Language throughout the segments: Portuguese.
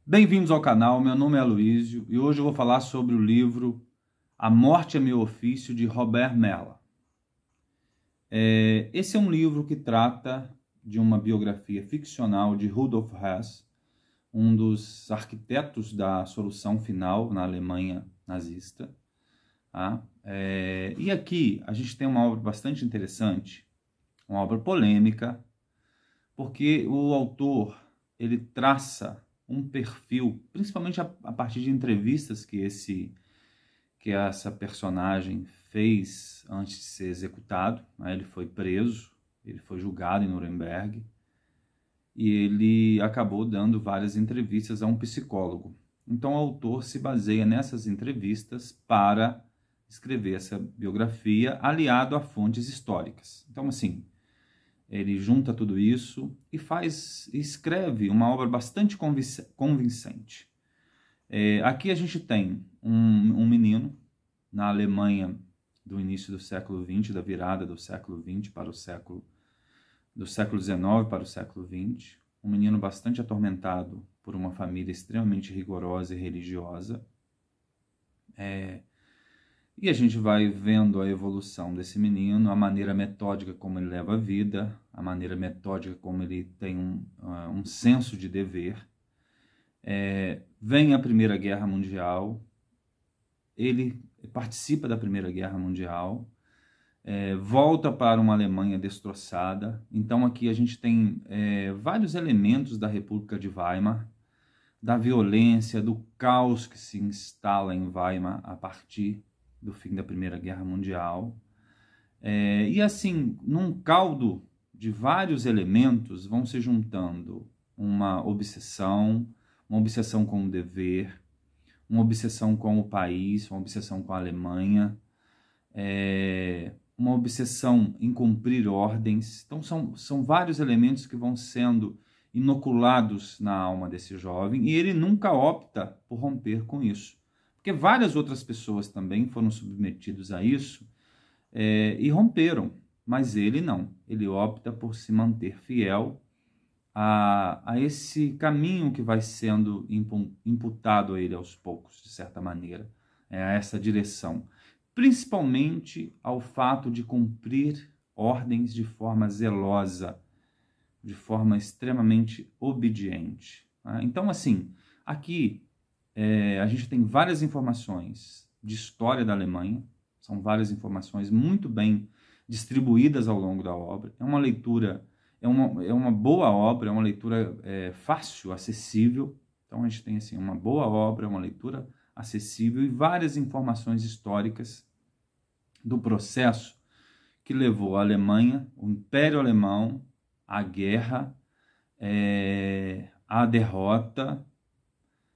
Bem-vindos ao canal, meu nome é Aloísio e hoje eu vou falar sobre o livro A Morte é Meu Ofício, de Robert Mellah. Esse é um livro que trata de uma biografia ficcional de Rudolf Hess, um dos arquitetos da solução final na Alemanha nazista. Tá? E aqui a gente tem uma obra bastante interessante, uma obra polêmica, porque o autor ele traça um perfil, principalmente a partir de entrevistas que essa personagem fez antes de ser executado. Né? Ele foi preso, ele foi julgado em Nuremberg e ele acabou dando várias entrevistas a um psicólogo. Então o autor se baseia nessas entrevistas para escrever essa biografia aliado a fontes históricas. Então, assim, ele junta tudo isso e escreve uma obra bastante convincente. Aqui a gente tem um menino na Alemanha do início do século XX, da virada do século XX para do século XIX para o século XX, um menino bastante atormentado por uma família extremamente rigorosa e religiosa. E a gente vai vendo a evolução desse menino, a maneira metódica como ele leva a vida, a maneira metódica como ele tem um senso de dever. Vem a Primeira Guerra Mundial, ele participa da Primeira Guerra Mundial, volta para uma Alemanha destroçada. Então aqui a gente tem vários elementos da República de Weimar, da violência, do caos que se instala em Weimar a partir do fim da Primeira Guerra Mundial. E assim, num caldo de vários elementos, vão se juntando uma obsessão com o dever, uma obsessão com o país, uma obsessão com a Alemanha, uma obsessão em cumprir ordens. Então são vários elementos que vão sendo inoculados na alma desse jovem e ele nunca opta por romper com isso. Porque várias outras pessoas também foram submetidas a isso e romperam, mas ele não. Ele opta por se manter fiel a esse caminho que vai sendo imputado a ele aos poucos, de certa maneira, a essa direção. Principalmente ao fato de cumprir ordens de forma zelosa, de forma extremamente obediente. Então, assim, aqui a gente tem várias informações de história da Alemanha, são várias informações muito bem distribuídas ao longo da obra. É uma leitura, é uma boa obra, é uma leitura fácil, acessível. Então a gente tem assim, uma boa obra, uma leitura acessível e várias informações históricas do processo que levou a Alemanha, o Império Alemão, à guerra, à derrota,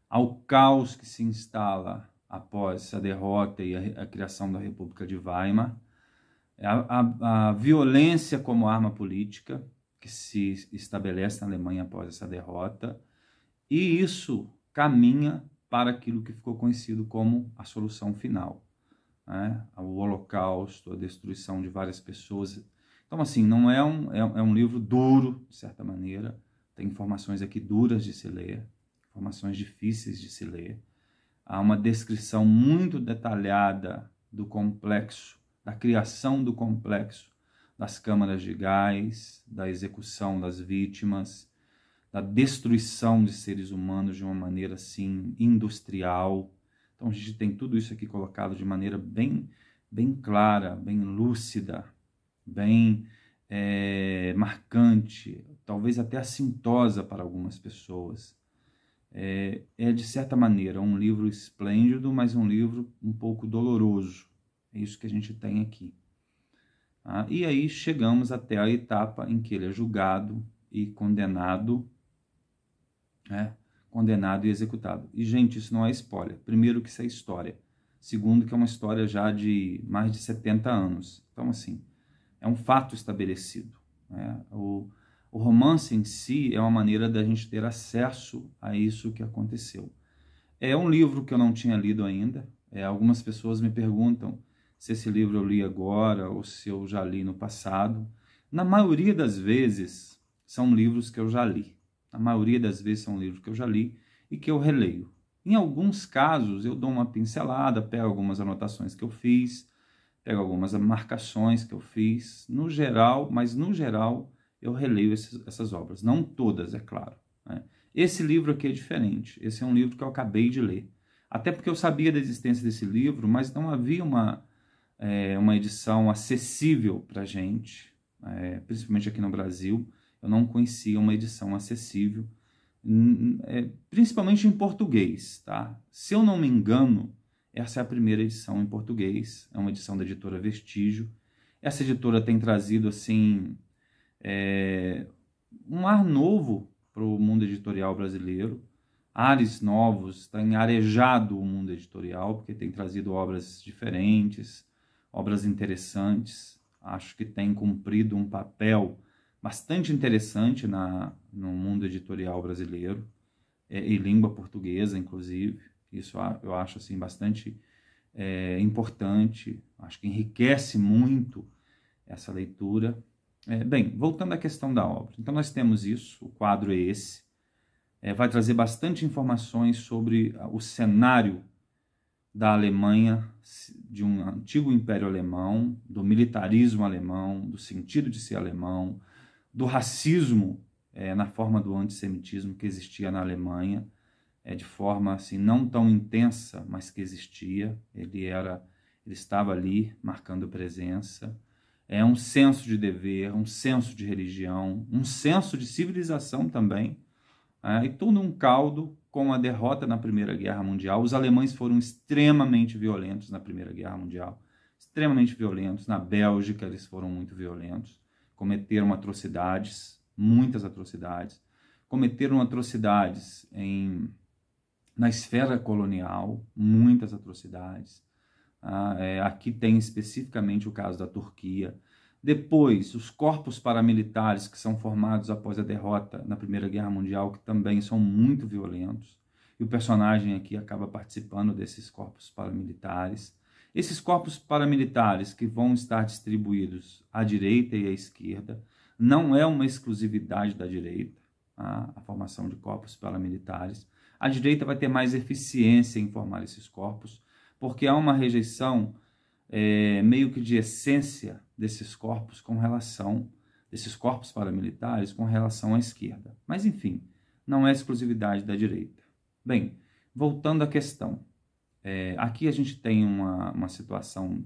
ao caos que se instala após a derrota e a criação da República de Weimar, a violência como arma política que se estabelece na Alemanha após essa derrota, e isso caminha para aquilo que ficou conhecido como a solução final, né? O Holocausto, a destruição de várias pessoas. Então, assim, não é um livro duro, de certa maneira, tem informações aqui duras de se ler, informações difíceis de se ler. Há uma descrição muito detalhada do complexo, da criação do complexo das câmaras de gás, da execução das vítimas, da destruição de seres humanos de uma maneira assim industrial. Então a gente tem tudo isso aqui colocado de maneira bem clara, bem lúcida, bem marcante, talvez até assintosa para algumas pessoas. De certa maneira, um livro esplêndido, mas um livro um pouco doloroso. É isso que a gente tem aqui. E aí chegamos até a etapa em que ele é julgado e condenado, condenado e executado. E, gente, isso não é spoiler. Primeiro que isso é história. Segundo que é uma história já de mais de 70 anos. Então, assim, é um fato estabelecido. O romance em si é uma maneira da gente ter acesso a isso que aconteceu. É um livro que eu não tinha lido ainda. Algumas pessoas me perguntam se esse livro eu li agora ou se eu já li no passado. Na maioria das vezes, são livros que eu já li. Na maioria das vezes são livros que eu já li. e que eu releio. Em alguns casos, eu dou uma pincelada, pego algumas anotações que eu fiz, pego algumas marcações que eu fiz, no geral, mas no geral eu releio essas obras. Não todas, é claro, né? Esse livro aqui é diferente. Esse é um livro que eu acabei de ler. Até porque eu sabia da existência desse livro, mas não havia uma edição acessível para a gente, principalmente aqui no Brasil. Eu não conhecia uma edição acessível, principalmente em português, tá? Se eu não me engano, essa é a primeira edição em português, é uma edição da editora Vestígio. Essa editora tem trazido assim um ar novo para o mundo editorial brasileiro, ares novos, tem arejado o mundo editorial, porque tem trazido obras diferentes, obras interessantes. Acho que tem cumprido um papel bastante interessante no mundo editorial brasileiro, e língua portuguesa, inclusive. Isso eu acho assim, bastante importante, acho que enriquece muito essa leitura. Bem, voltando à questão da obra. Então nós temos isso, o quadro é esse. Vai trazer bastante informações sobre o cenário da Alemanha, de um antigo império alemão, do militarismo alemão, do sentido de ser alemão, do racismo na forma do antissemitismo que existia na Alemanha, de forma assim não tão intensa, mas que existia. Ele estava ali marcando presença. É um senso de dever, um senso de religião, um senso de civilização também, e todo um caldo com a derrota na Primeira Guerra Mundial. Os alemães foram extremamente violentos na Primeira Guerra Mundial, extremamente violentos. Na Bélgica eles foram muito violentos, cometeram atrocidades, muitas atrocidades, cometeram atrocidades na esfera colonial, muitas atrocidades. Aqui tem especificamente o caso da Turquia. Depois, os corpos paramilitares que são formados após a derrota na Primeira Guerra Mundial, que também são muito violentos. E o personagem aqui acaba participando desses corpos paramilitares. Esses corpos paramilitares que vão estar distribuídos à direita e à esquerda, não é uma exclusividade da direita, a formação de corpos paramilitares. A direita vai ter mais eficiência em formar esses corpos, porque há uma rejeição meio que de essência desses corpos paramilitares com relação à esquerda. Mas, enfim, não é exclusividade da direita. Bem, voltando à questão, aqui a gente tem uma situação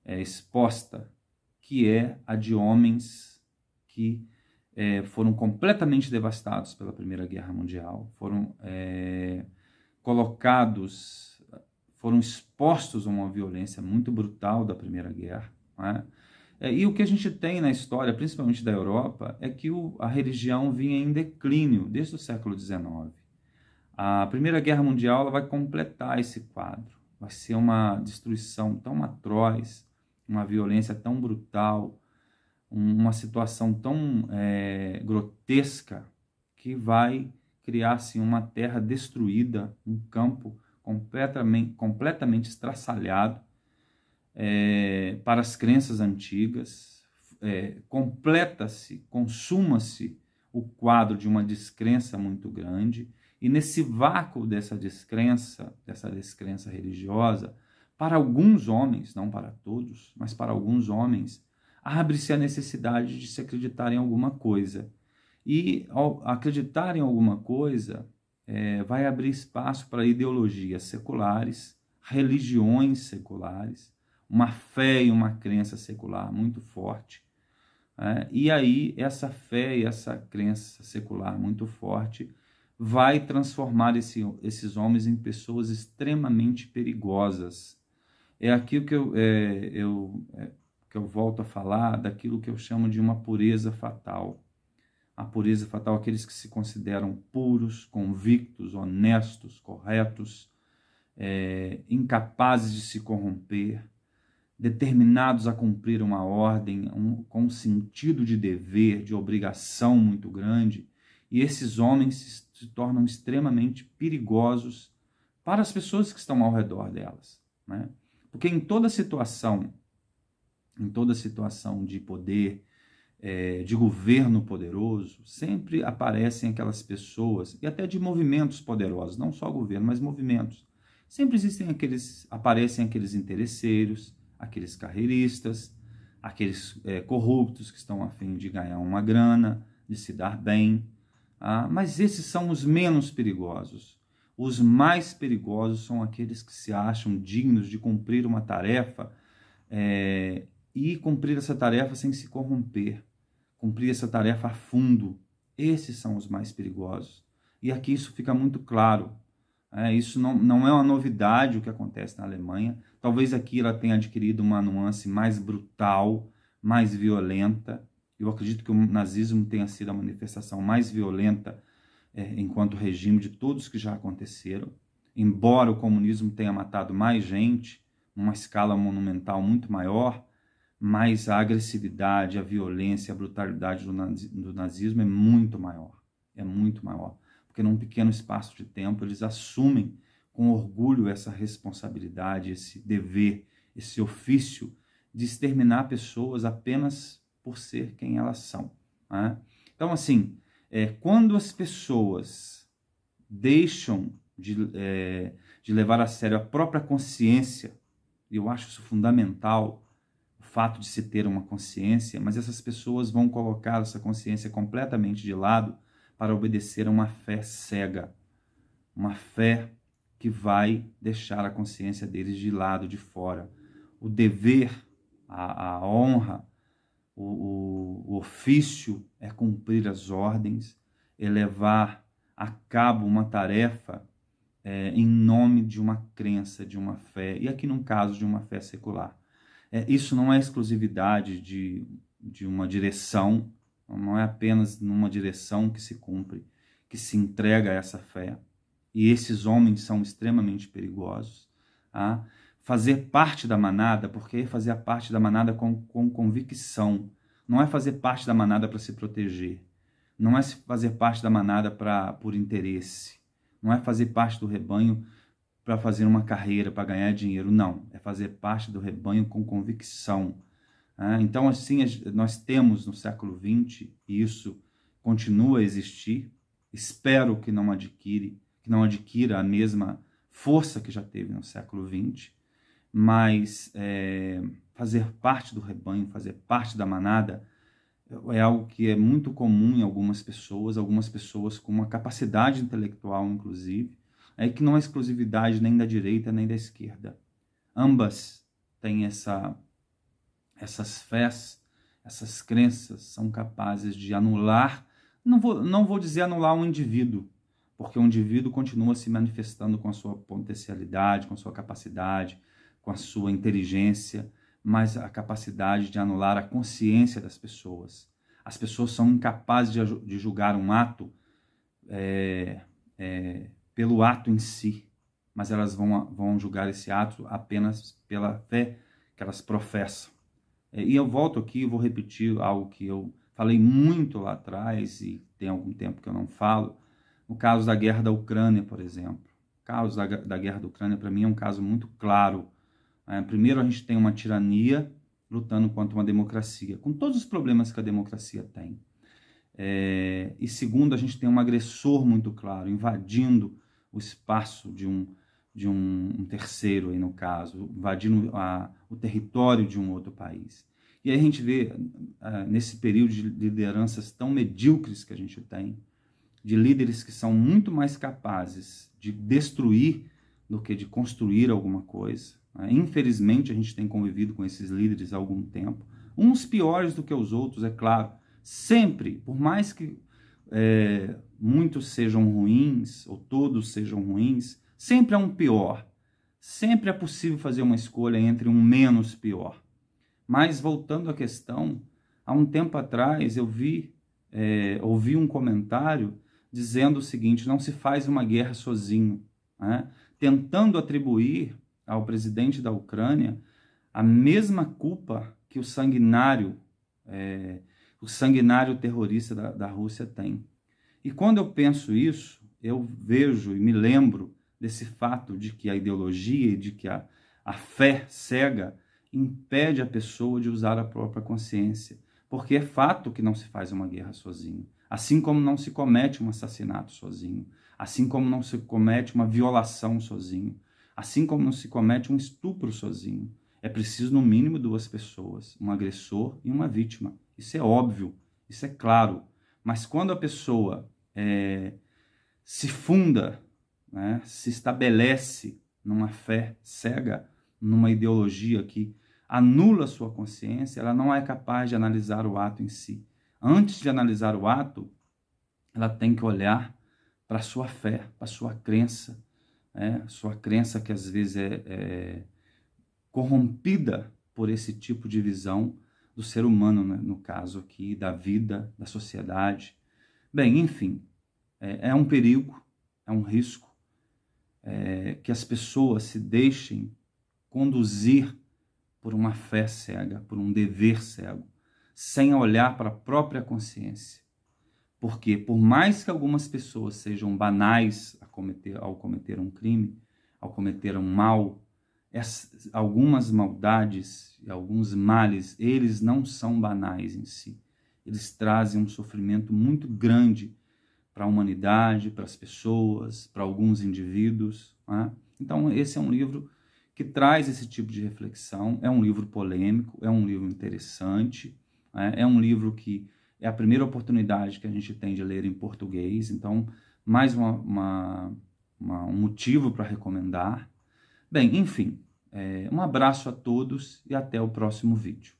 exposta, que é a de homens que foram completamente devastados pela Primeira Guerra Mundial, foram foram expostos a uma violência muito brutal da Primeira Guerra, né? E o que a gente tem na história, principalmente da Europa, é que a religião vinha em declínio desde o século XIX. A Primeira Guerra Mundial ela vai completar esse quadro. Vai ser uma destruição tão atroz, uma violência tão brutal, uma situação tão grotesca, que vai criar assim, uma terra destruída, um campo completamente estraçalhado para as crenças antigas. Consuma-se o quadro de uma descrença muito grande, e nesse vácuo dessa descrença religiosa, para alguns homens, não para todos, mas para alguns homens, abre-se a necessidade de se acreditar em alguma coisa. E ao acreditar em alguma coisa, vai abrir espaço para ideologias seculares, religiões seculares, uma fé e uma crença secular muito forte. E aí essa fé e essa crença secular muito forte vai transformar esses homens em pessoas extremamente perigosas. É aquilo que eu volto a falar, daquilo que eu chamo de uma pureza fatal. A pureza fatal, aqueles que se consideram puros, convictos, honestos, corretos, incapazes de se corromper, determinados a cumprir uma ordem, com um sentido de dever, de obrigação muito grande. E esses homens se tornam extremamente perigosos para as pessoas que estão ao redor delas, né? Porque em toda situação de poder, de governo poderoso, sempre aparecem aquelas pessoas, e até de movimentos poderosos, não só governo, mas movimentos. Sempre aparecem aqueles interesseiros, aqueles carreiristas, aqueles corruptos que estão a fim de ganhar uma grana, de se dar bem. Mas esses são os menos perigosos. Os mais perigosos são aqueles que se acham dignos de cumprir uma tarefa e cumprir essa tarefa sem se corromper, cumprir essa tarefa a fundo. Esses são os mais perigosos. E aqui isso fica muito claro. Isso não é uma novidade o que acontece na Alemanha. Talvez aqui ela tenha adquirido uma nuance mais brutal, mais violenta. Eu acredito que o nazismo tenha sido a manifestação mais violenta enquanto regime de todos que já aconteceram. Embora o comunismo tenha matado mais gente, numa escala monumental muito maior, mas a agressividade, a violência, a brutalidade do nazismo é muito maior. É muito maior. Porque num pequeno espaço de tempo eles assumem com orgulho essa responsabilidade, esse dever, esse ofício de exterminar pessoas apenas por ser quem elas são. Então, assim, quando as pessoas deixam de levar a sério a própria consciência, e eu acho isso fundamental, o fato de se ter uma consciência, mas essas pessoas vão colocar essa consciência completamente de lado para obedecer a uma fé cega, uma fé que vai deixar a consciência deles de lado, de fora. O dever, a honra, o ofício é cumprir as ordens, é levar a cabo uma tarefa em nome de uma crença, de uma fé, e aqui num caso de uma fé secular. Isso não é exclusividade de uma direção, não é apenas numa direção que se cumpre, que se entrega a essa fé. E esses homens são extremamente perigosos. Fazer parte da manada, porque fazer parte da manada com convicção. Não é fazer parte da manada para se proteger. Não é fazer parte da manada por interesse. Não é fazer parte do rebanho para fazer uma carreira, para ganhar dinheiro. Não, é fazer parte do rebanho com convicção. Então, assim, nós temos no século XX, e isso continua a existir. Espero que não adquira a mesma força que já teve no século XX, mas fazer parte do rebanho, fazer parte da manada, é algo que é muito comum em algumas pessoas com uma capacidade intelectual, inclusive, que não é exclusividade nem da direita nem da esquerda. Ambas têm essas fés, essas crenças são capazes de anular, não vou dizer anular um indivíduo, porque o indivíduo continua se manifestando com a sua potencialidade, com a sua capacidade, com a sua inteligência, mas a capacidade de anular a consciência das pessoas. As pessoas são incapazes de julgar um ato pelo ato em si, mas elas vão julgar esse ato apenas pela fé que elas professam. E eu volto aqui e vou repetir algo que eu falei muito lá atrás, e tem algum tempo que eu não falo, no caso da guerra da Ucrânia, por exemplo. O caso da guerra da Ucrânia, para mim, é um caso muito claro. Primeiro, a gente tem uma tirania lutando contra uma democracia, com todos os problemas que a democracia tem. E segundo, a gente tem um agressor muito claro, invadindo o espaço de um terceiro, aí no caso, invadindo o território de um outro país. E aí a gente vê, nesse período de lideranças tão medíocres que a gente tem, de líderes que são muito mais capazes de destruir do que de construir alguma coisa. Infelizmente, a gente tem convivido com esses líderes há algum tempo, uns piores do que os outros, é claro. Sempre, por mais que muitos sejam ruins, ou todos sejam ruins, sempre há um pior. Sempre é possível fazer uma escolha entre um menos pior. Mas, voltando à questão, há um tempo atrás eu ouvi um comentário dizendo o seguinte: não se faz uma guerra sozinho, tentando atribuir ao presidente da Ucrânia a mesma culpa que o sanguinário terrorista da Rússia tem. E quando eu penso isso, eu vejo e me lembro desse fato de que a ideologia e de que a fé cega impede a pessoa de usar a própria consciência. porque é fato que não se faz uma guerra sozinho, assim como não se comete um assassinato sozinho, assim como não se comete uma violação sozinho, assim como não se comete um estupro sozinho. É preciso, no mínimo, 2 pessoas, um agressor e uma vítima. Isso é óbvio, isso é claro. Mas quando a pessoa se funda, né, se estabelece numa fé cega, numa ideologia que anula sua consciência, ela não é capaz de analisar o ato em si. Antes de analisar o ato, ela tem que olhar para a sua fé, para a sua crença, sua crença que às vezes é corrompida por esse tipo de visão do ser humano, né? No caso aqui, da vida, da sociedade. Bem, enfim, é um perigo, é um risco que as pessoas se deixem conduzir por uma fé cega, por um dever cego, sem olhar para a própria consciência. Porque, por mais que algumas pessoas sejam banais ao cometer um crime, ao cometer um mal, algumas maldades e alguns males, eles não são banais em si. Eles trazem um sofrimento muito grande para a humanidade, para as pessoas, para alguns indivíduos. Né? Então, esse é um livro que traz esse tipo de reflexão. É um livro polêmico, é um livro interessante, né? É um livro que é a primeira oportunidade que a gente tem de ler em português, então, mais um motivo para recomendar. Bem, enfim, um abraço a todos e até o próximo vídeo.